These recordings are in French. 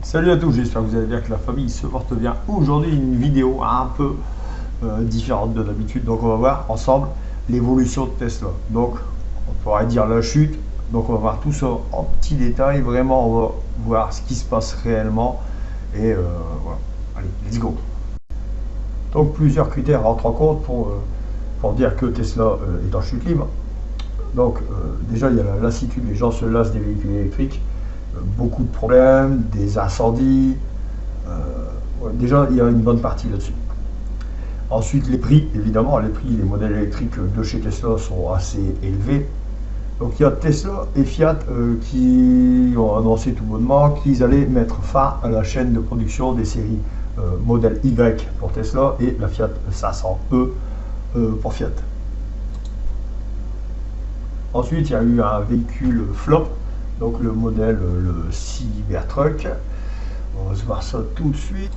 Salut à tous, j'espère que vous allez bien, que la famille se porte bien. Aujourd'hui, une vidéo un peu différente de d'habitude. Donc, on va voir ensemble l'évolution de Tesla. Donc, on pourrait dire la chute. Donc, on va voir tout ça en petits détails. Vraiment, on va voir ce qui se passe réellement. Et voilà. Allez, let's go. Donc, plusieurs critères rentrent en compte pour dire que Tesla est en chute libre. Donc, déjà, il y a la lassitude. Les gens se lassent des véhicules électriques. Beaucoup de problèmes, des incendies. Ouais, déjà, il y a une bonne partie là-dessus. Ensuite, les prix, évidemment, les prix des modèles électriques de chez Tesla sont assez élevés. Donc, il y a Tesla et Fiat qui ont annoncé tout bonnement qu'ils allaient mettre fin à la chaîne de production des séries modèle Y pour Tesla et la Fiat 500e pour Fiat. Ensuite, il y a eu un véhicule flop, donc le modèle, le Cybertruck. On va se voir ça tout de suite.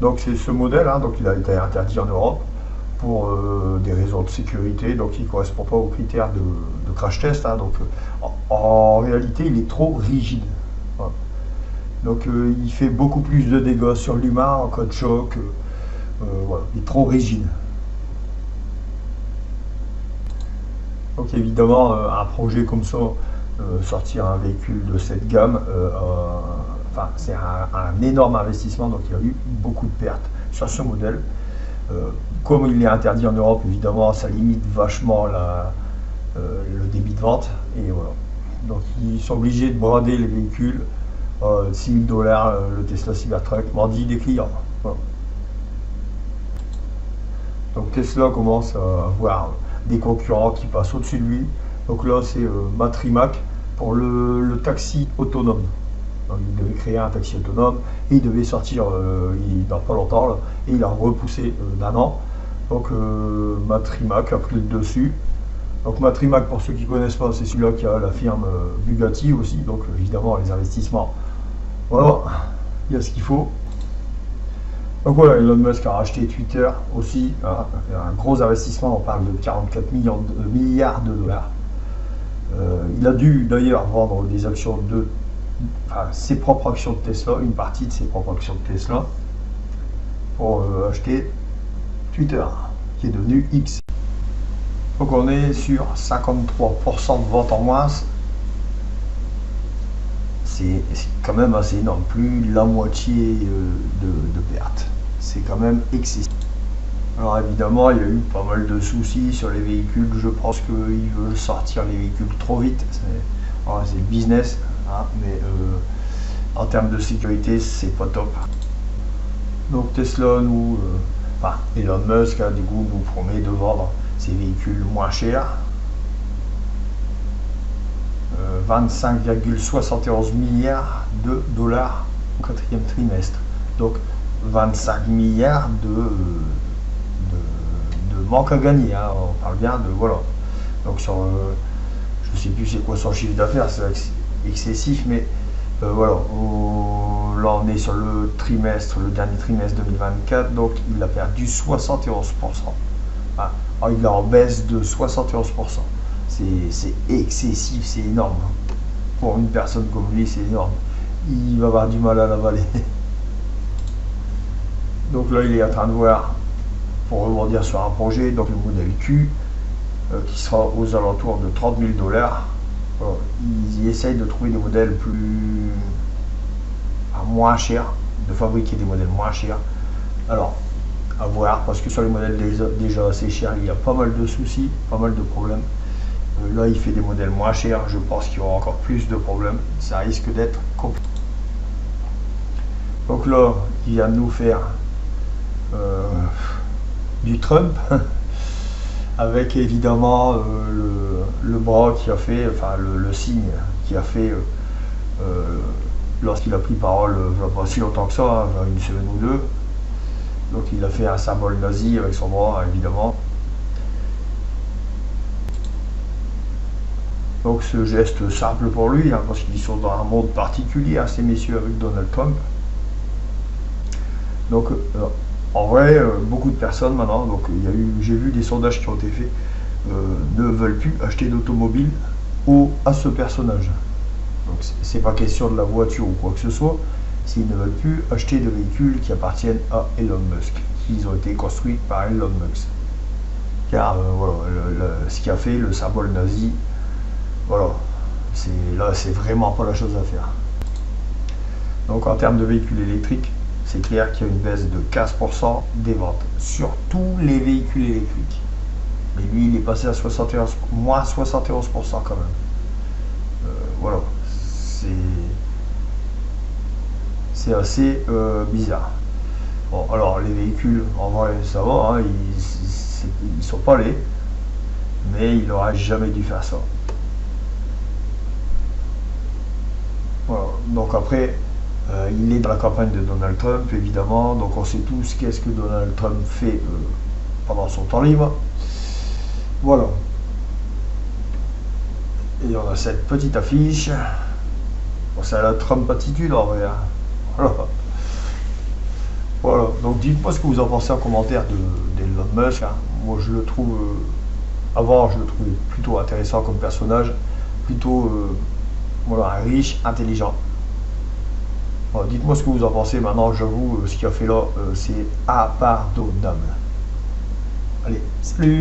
Donc c'est ce modèle, donc il a été interdit en Europe pour des raisons de sécurité, donc il ne correspond pas aux critères de crash test. Donc en réalité, il est trop rigide. Voilà. Donc il fait beaucoup plus de dégâts sur l'humain en cas de choc. Voilà, il est trop rigide. Donc évidemment, un projet comme ça, sortir un véhicule de cette gamme, enfin, c'est un énorme investissement, donc il y a eu beaucoup de pertes sur ce modèle. Comme il est interdit en Europe, évidemment, ça limite vachement le débit de vente. Et voilà. Donc ils sont obligés de brader les véhicules. 6 000 $, le Tesla Cybertruck, m'en dit des clients. Voilà. Donc Tesla commence à avoir des concurrents qui passent au-dessus de lui. Donc là, c'est Matrimac pour le taxi autonome. Donc, il devait créer un taxi autonome et il devait sortir dans pas longtemps là, et il a repoussé d'un an. Donc Matrimac a pris le dessus. Donc Matrimac, pour ceux qui ne connaissent pas, c'est celui-là qui a la firme Bugatti aussi. Donc évidemment, les investissements, voilà, il y a ce qu'il faut. Donc voilà, Elon Musk a racheté Twitter aussi, un gros investissement, on parle de 44 milliards de dollars. Il a dû d'ailleurs vendre des actions ses propres actions de Tesla, une partie de ses propres actions de Tesla, pour acheter Twitter, qui est devenu X. Donc on est sur 53% de ventes en moins. C'est quand même assez énorme, plus la moitié de pertes. C'est quand même excessif. Alors évidemment, il y a eu pas mal de soucis sur les véhicules. Je pense qu'ils veulent sortir les véhicules trop vite. C'est le business, mais en termes de sécurité, c'est pas top. Donc Tesla, Elon Musk, du coup, nous promet de vendre ces véhicules moins chers. 25,71 milliards de dollars au quatrième trimestre. Donc 25 milliards de manque à gagner. On parle bien de voilà. Donc sur, je sais plus c'est quoi son chiffre d'affaires, c'est excessif, mais voilà. Là on est sur le dernier trimestre 2024, donc il a perdu 71%. Alors, il est en baisse de 71%. C'est excessif, c'est énorme. Pour une personne comme lui, c'est énorme. Il va avoir du mal à l'avaler. Donc là, il est en train de voir, pour rebondir sur un projet, donc le modèle Q, qui sera aux alentours de 30 000 $. Ils essayent de trouver des modèles moins chers, de fabriquer des modèles moins chers. Alors, à voir, parce que sur les modèles déjà assez chers, il y a pas mal de soucis, pas mal de problèmes. Là, il fait des modèles moins chers, je pense qu'il y aura encore plus de problèmes. Ça risque d'être compliqué. Donc là, il vient de nous faire du Trump, avec évidemment le bras qui a fait, le signe qui a fait lorsqu'il a pris parole, pas si longtemps que ça, une semaine ou deux. Donc il a fait un symbole nazi avec son bras, évidemment. Donc ce geste simple pour lui, parce qu'ils sont dans un monde particulier, ces messieurs avec Donald Trump. Donc en vrai, beaucoup de personnes maintenant, donc j'ai vu des sondages qui ont été faits, ne veulent plus acheter d'automobile à ce personnage. Donc c'est pas question de la voiture ou quoi que ce soit. S'ils ne veulent plus acheter de véhicules qui appartiennent à Elon Musk. Ils ont été construits par Elon Musk. Car voilà, ce qui a fait le symbole nazi, voilà, là c'est vraiment pas la chose à faire. Donc en termes de véhicules électriques, c'est clair qu'il y a une baisse de 15% des ventes sur tous les véhicules électriques. Mais lui, il est passé à 71, moins 71% quand même. Voilà, c'est assez bizarre. Bon, alors les véhicules, en vrai, ça va, hein, ils sont pas laids, mais il n'aurait jamais dû faire ça. Voilà. Donc après, il est dans la campagne de Donald Trump, évidemment, donc on sait tous qu'est-ce que Donald Trump fait pendant son temps libre. Voilà. Et on a cette petite affiche. Bon, c'est la Trump attitude en vrai. Hein. Voilà. Voilà. Donc dites-moi ce que vous en pensez en commentaire d'Elon Musk. Hein. Moi je le trouve, avant je le trouvais plutôt intéressant comme personnage, plutôt voilà, riche, intelligent. Voilà, dites-moi ce que vous en pensez. Maintenant, j'avoue, ce qu'il a fait là, c'est impardonnable. Allez, salut!